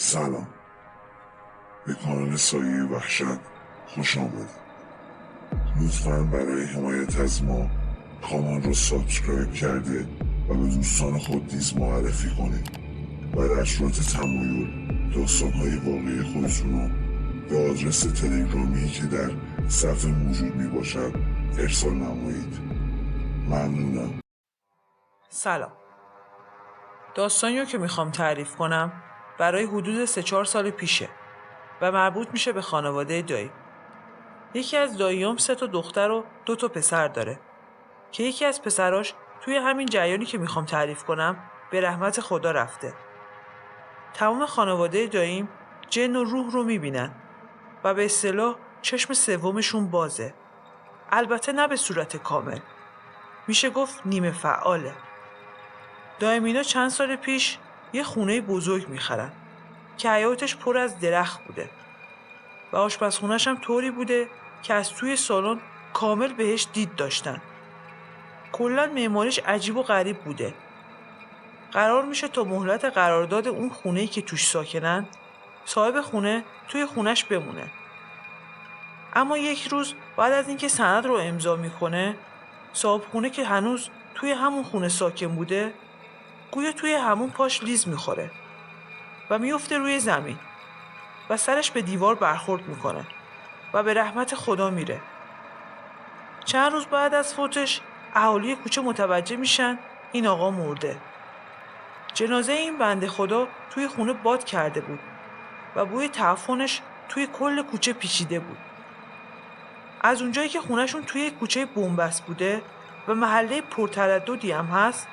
سلام، به کانال سایه وحشت خوش آمدید. لطفاً برای حمایت از ما کانال رو سابسکرایب کرده و به دوستان خود نیز معرفی کنید و در صورت تمایل داستان‌های واقعی خودتون رو به آدرس تلگرامی که در صفحه موجود می باشد ارسال نمایید. ممنونم. سلام. داستانی رو که میخوام تعریف کنم برای حدود 3-4 سال پیشه و مربوط میشه به خانواده دایی. یکی از داییام 3 دختر و 2 پسر داره که یکی از پسراش توی همین جریانی که میخوام تعریف کنم به رحمت خدا رفته. تمام خانواده داییم جن و روح رو میبینن و به اصطلاح چشم سومشون بازه. البته نه به صورت کامل، میشه گفت نیمه فعاله. دایمینا چند سال پیش یه خونه بزرگ میخرن که حیاتش پر از درخت بوده و آشپزخونه‌ش هم طوری بوده که از توی سالن کامل بهش دید داشتن. کلاً معماریش عجیب و غریب بوده. قرار میشه تا مهلت قرارداد اون خونه‌ای که توش ساکنن صاحب خونه توی خونش بمونه. اما یک روز بعد از اینکه سند رو امضا میکنه، صاحب خونه که هنوز توی همون خونه ساکن بوده گویا توی همون پاش لیز میخوره و میفته روی زمین و سرش به دیوار برخورد میکنه و به رحمت خدا میره. چند روز بعد از فوتش اهالی کوچه متوجه میشن این آقا مرده. جنازه این بنده خدا توی خونه باد کرده بود و بوی تعفنش توی کل کوچه پیچیده بود. از اونجایی که خونهشون توی کوچه بنبست بوده و محله پرترددی هم هست،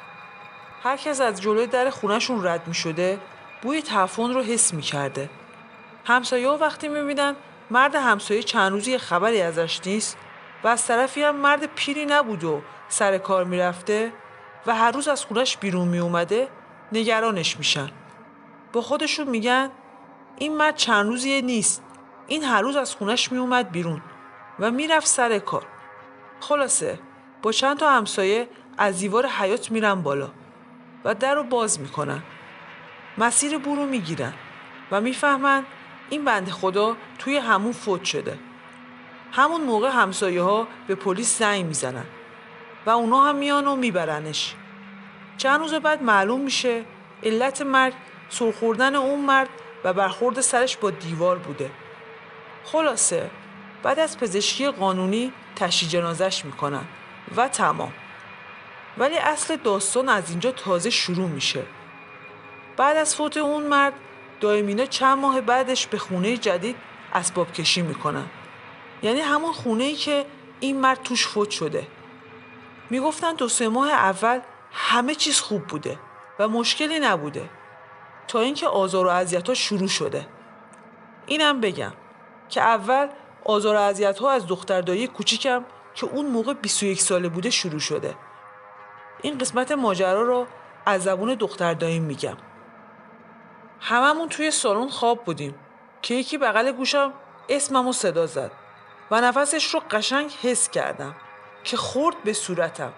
هر کس از جلوی در خونهشون رد می شده بوی تعفن رو حس می کرده. همسایه ها وقتی می بیدن مرد همسایه چند روزی خبری ازش نیست و از طرفی هم مرد پیری نبود و سر کار می رفته و هر روز از خونش بیرون می اومده نگرانش میشن. با خودشون میگن این مرد چند روزیه نیست، این هر روز از خونش می اومد بیرون و میرفت سر کار. خلاصه با چند تا همسایه از دیوار حیاط میرن بالا و در رو باز میکنن. مسیر برو میگیرن و میفهمن این بنده خدا توی همون فوت شده. همون موقع همسایه ها به پلیس زنگ میزنن و اونا هم میان و میبرنش. چند روز بعد معلوم میشه علت مرگ سر خوردن اون مرد و برخورد سرش با دیوار بوده. خلاصه بعد از پزشکی قانونی تشییع جنازش میکنن و تمام. ولی اصل داستان از اینجا تازه شروع میشه. بعد از فوت اون مرد دایمینا چند ماه بعدش به خونه جدید اسباب کشی میکنن. یعنی همون خونه‌ای که این مرد توش فوت شده. میگفتن 2-3 ماه اول همه چیز خوب بوده و مشکلی نبوده تا اینکه آزار و اذیت‌ها شروع شده. اینم بگم که اول آزار و اذیت‌ها از دختر دایی کوچیکم که اون موقع 21 ساله بوده شروع شده. این قسمت ماجرا رو از زبون دختر داییم میگم. هممون توی سالن خواب بودیم که یکی بغل گوشم اسممو صدا زد و نفسش رو قشنگ حس کردم که خورد به صورتم.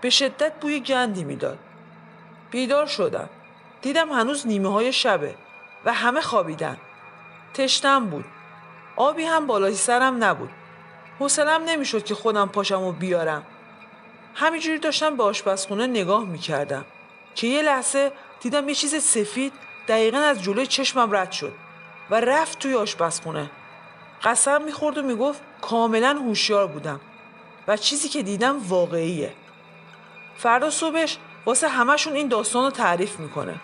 به شدت بوی گندی میداد. بیدار شدم. دیدم هنوز نیمه های شبه و همه خوابیدن. تشنم بود. آبی هم بالای سرم نبود. حوصله‌ام نمیشد که خودم پاشم و بیارم. همینجوری داشتم به آشپزخونه نگاه میکردم که یه لحظه دیدم یه چیز سفید دقیقاً از جلوی چشمم رد شد و رفت توی آشپزخونه. قسم میخورد و میگفت کاملاً هوشیار بودم و چیزی که دیدم واقعیه. فردا صبحش واسه همشون این داستان رو تعریف میکنه،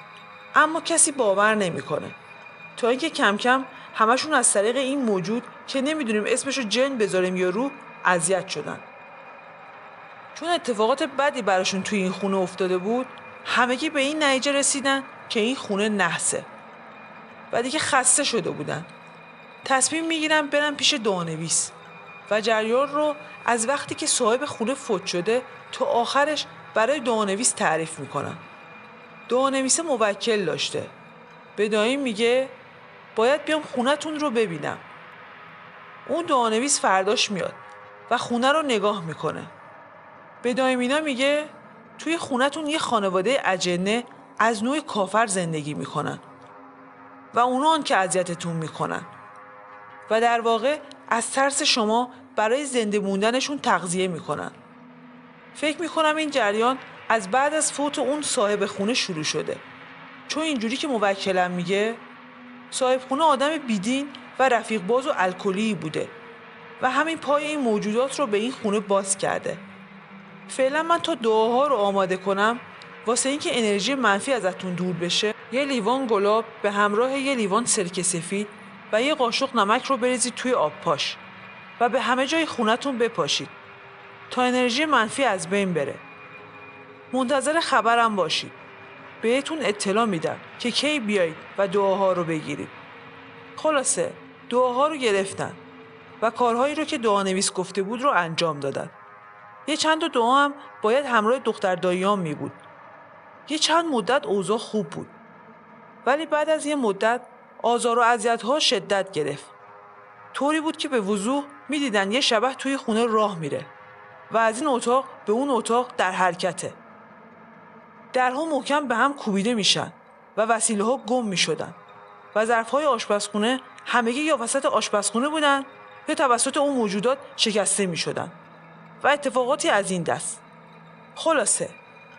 اما کسی باور نمیکنه تا اینکه کم کم همشون از طریق این موجود که نمیدونیم اسمشو جن بذاریم یا روح اذیت شدن. چون اتفاقات بدی براشون توی این خونه افتاده بود، همگی به این نتیجه رسیدن که این خونه نحسه و دیگه خسته شده بودن. تصمیم میگیرن برن پیش دعانویس و جریان رو از وقتی که صاحب خونه فوت شده تا آخرش برای دعانویس تعریف میکنن. دعانویس موکل داشته. به داییم میگه باید بیام خونتون رو ببینم. اون دعانویس فرداش میاد و خونه رو نگاه میکنه. به دایمینا میگه توی خونتون یه خانواده اجنه از نوع کافر زندگی میکنن. و اونان که اذیتتون میکنن و در واقع از ترس شما برای زنده موندنشون تغذیه میکنن. فکر میکنم این جریان از بعد از فوت اون صاحب خونه شروع شده، چون اینجوری که موکلم میگه صاحب خونه آدم بیدین و رفیق باز و الکلی بوده و همین پای این موجودات رو به این خونه باز کرده. فعلا من تا دعاها رو آماده کنم واسه اینکه انرژی منفی ازتون دور بشه، یه لیوان گلاب به همراه یه لیوان سرکه سفید و یه قاشق نمک رو بریزید توی آب پاش و به همه جای خونتون بپاشید تا انرژی منفی از بین بره. منتظر خبرم باشید. بهتون اطلاع میدم که کی بیایید و دعاها رو بگیرید. خلاصه دعاها رو گرفتن و کارهایی رو که دعانویس گفته بود رو انجام دادن. یه چند تا دعا هم باید همراه دختر داییام می بود. یه چند مدت اوضاع خوب بود. ولی بعد از یه مدت آزار و اذیت‌ها شدت گرفت. طوری بود که به وضوح می‌دیدن یه شبح توی خونه راه میره و از این اتاق به اون اتاق در حرکته. درها محکم به هم کوبیده میشن و وسیله‌ها گم میشدن و ظرف‌های آشپزخونه همگی یا وسط آشپزخونه بودن یا توسط اون موجودات شکسته میشدن و اتفاقاتی از این دست. خلاصه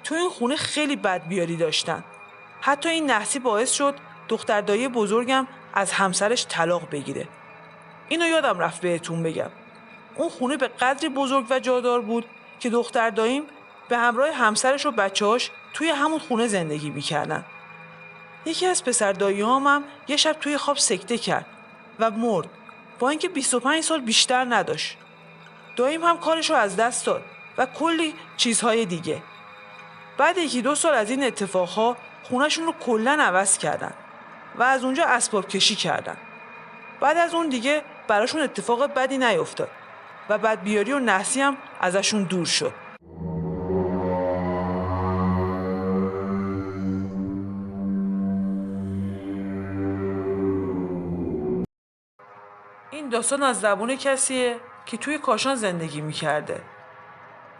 تو این خونه خیلی بدبیاری داشتن. حتی این نحسی باعث شد دختر دایی بزرگم از همسرش طلاق بگیره. اینو یادم رفت بهتون بگم. اون خونه به قدری بزرگ و جادار بود که دختر داییم به همراه همسرش و بچه‌هاش توی همون خونه زندگی می‌کردن. یکی از پسر دایی‌هام هم یه شب توی خواب سکته کرد و مرد، با اینکه 25 سال بیشتر نداشت. داییم هم کارشو از دست داد و کلی چیزهای دیگه. بعد 1-2 سال از این اتفاقها خونه‌شون رو کلاً عوض کردن و از اونجا اسباب کشی کردن. بعد از اون دیگه براشون اتفاق بدی نیفتاد و بدبیاری و نحسی هم ازشون دور شد. این داستان از زبون کسیه که توی کاشان زندگی میکرده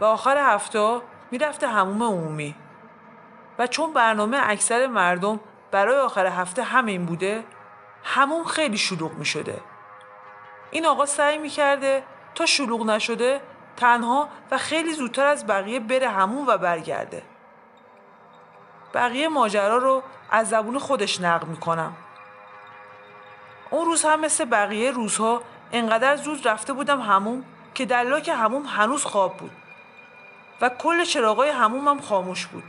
و آخر هفته میرفته حموم عمومی و چون برنامه اکثر مردم برای آخر هفته همین بوده، حموم خیلی شلوغ میشده. این آقا سعی میکرده تا شلوغ نشده تنها و خیلی زودتر از بقیه بره حموم و برگرده. بقیه ماجرا رو از زبون خودش نقل میکنم. اون روز هم مثل بقیه روزها انقدر زود رفته بودم حموم که در لاک حموم هنوز خواب بود و کل چراغای حموم هم خاموش بود.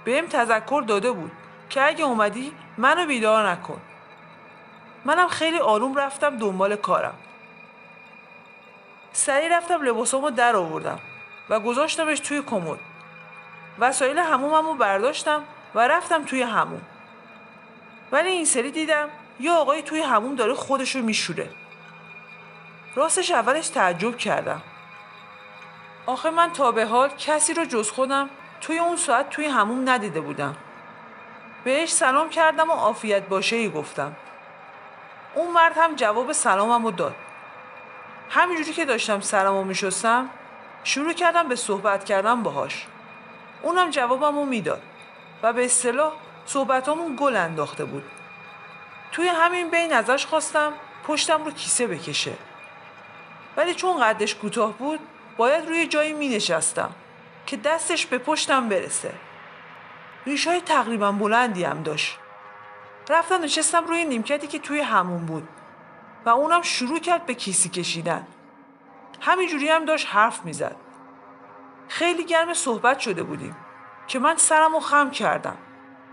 بهم تذکر داده بود که اگه اومدی منو بیدار نکن. منم خیلی آروم رفتم دنبال کارم. سریع رفتم لباسامو در آوردم و گذاشتمش توی کمد. وسایل حموممو برداشتم و رفتم توی حموم. ولی این سری دیدم یه آقای توی حموم داره خودشو میشوره. راستش اولش تعجب کردم. آخه من تا به حال کسی رو جز خودم توی اون ساعت توی حموم ندیده بودم. بهش سلام کردم و عافیت باشه‌ای گفتم. اون مرد هم جواب سلاممو داد. همینجوری که داشتم سرمو میشستم شروع کردم به صحبت کردن باهاش. اونم جوابمو میداد و به اصطلاح صحبتامون گل انداخته بود. توی همین بین ازش خواستم پشتم رو کیسه بکشه. ولی چون قدش کوتاه بود باید روی جایی می نشستم که دستش به پشتم برسه. ریشای تقریبا بلندی هم داشت. رفتم نشستم روی نیمکتی که توی حموم بود و اونم شروع کرد به کیسی کشیدن. همینجوری هم داشت حرف می زد. خیلی گرم صحبت شده بودیم که من سرمو خم کردم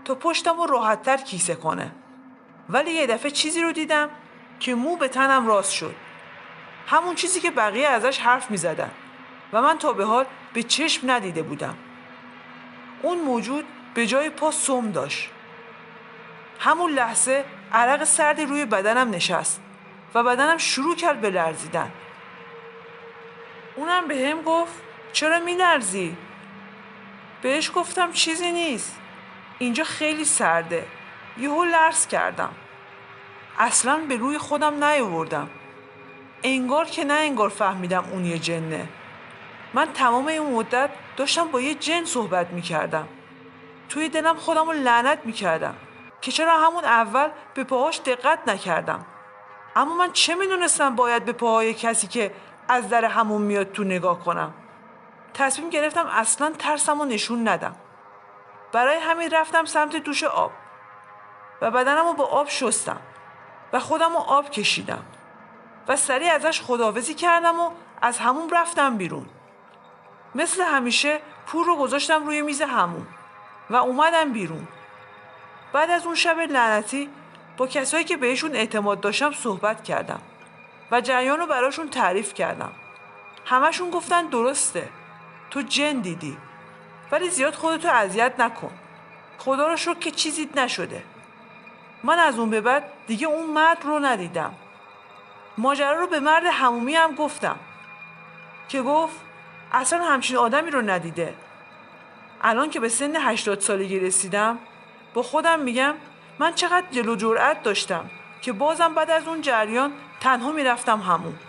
تا پشتمو راحت‌تر کیسه کنه. ولی یه دفعه چیزی رو دیدم که مو به تنم راست شد. همون چیزی که بقیه ازش حرف می زدن و من تا به حال به چشم ندیده بودم. اون موجود به جای پا سم داشت. همون لحظه عرق سردی روی بدنم نشست و بدنم شروع کرد به لرزیدن. اونم به هم گفت چرا می لرزی؟ بهش گفتم چیزی نیست. اینجا خیلی سرده. یهو لرز کردم. اصلاً به روی خودم نیاوردم. انگار که نه انگار فهمیدم اون یه جنه. من تمام این مدت داشتم با یه جن صحبت میکردم. توی دلم خودم رو لعنت میکردم که چرا همون اول به پاهاش دقت نکردم. اما من چه میدونستم باید به پاهای کسی که از در همون میاد تو نگاه کنم. تصمیم گرفتم اصلا ترسمو نشون ندم. برای همین رفتم سمت دوش آب و بدنمو با آب شستم و خودمو آب کشیدم و سریع ازش خداحافظی کردم و از همون رفتم بیرون. مثل همیشه پول رو گذاشتم روی میز همون و اومدم بیرون. بعد از اون شب لعنتی با کسایی که بهشون اعتماد داشتم صحبت کردم و جریان رو براشون تعریف کردم. همشون گفتن درسته، تو جن دیدی، ولی زیاد خودتو اذیت نکن. خدا رو شکر که چیزی نشده. من از اون به بعد دیگه اون مرد رو ندیدم. ماجرا رو به مرد حمومی هم گفتم که گفت اصلا همچین آدمی رو ندیده. الان که به سن 80 سالگی رسیدم با خودم میگم من چقدر دل و جرأت داشتم که بازم بعد از اون جریان تنها میرفتم همون.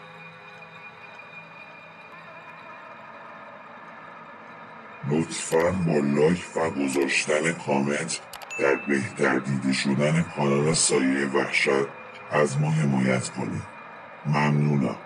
لطفاً با لایک و گذاشتن کامنت در بهتر دیده شدن کانال سایه وحشت از ما حمایت کنید. ممنونم.